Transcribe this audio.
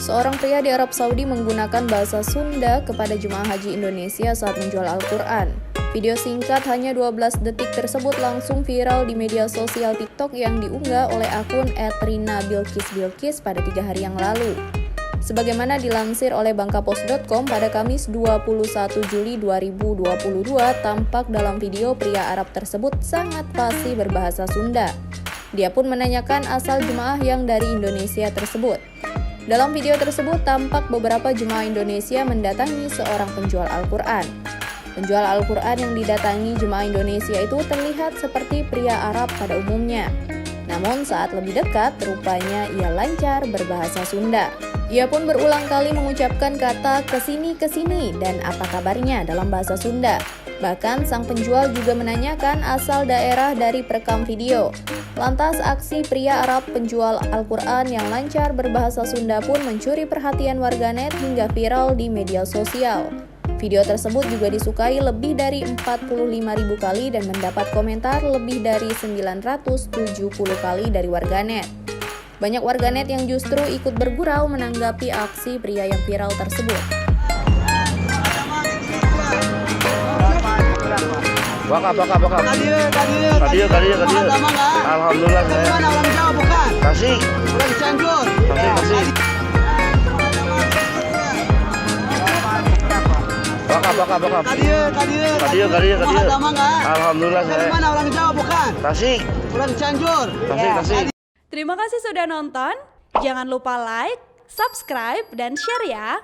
Seorang pria di Arab Saudi menggunakan bahasa Sunda kepada jemaah haji Indonesia saat menjual Al-Quran. Video singkat hanya 12 detik tersebut langsung viral di media sosial TikTok yang diunggah oleh akun @rina_bilqis pada 3 hari yang lalu. Sebagaimana dilansir oleh bangkapost.com pada Kamis 21 Juli 2022, tampak dalam video pria Arab tersebut sangat fasih berbahasa Sunda. Dia pun menanyakan asal jemaah yang dari Indonesia tersebut. Dalam video tersebut tampak beberapa jemaah Indonesia mendatangi seorang penjual Al-Quran. Penjual Al-Quran yang didatangi jemaah Indonesia itu terlihat seperti pria Arab pada umumnya. Namun saat lebih dekat, rupanya ia lancar berbahasa Sunda. Ia pun berulang kali mengucapkan kata kesini dan apa kabarnya dalam bahasa Sunda. Bahkan sang penjual juga menanyakan asal daerah dari perekam video. Lantas aksi pria Arab penjual Al-Quran yang lancar berbahasa Sunda pun mencuri perhatian warganet hingga viral di media sosial. Video tersebut juga disukai lebih dari 45.000 kali dan mendapat komentar lebih dari 970 kali dari warganet. Banyak warganet yang justru ikut bergurau menanggapi aksi pria yang viral tersebut. Bakal. Kadir. Alhamdulillah saya. Orang Jawa bukan? Kasih. Udah Cianjur. Kasih. Bakal. Kadir. Agama enggak? Alhamdulillah Dari saya. mana orang Jawa bukan? Kasih. Udah Cianjur. Kasih. Terima kasih sudah nonton. Jangan lupa like, subscribe, dan share ya.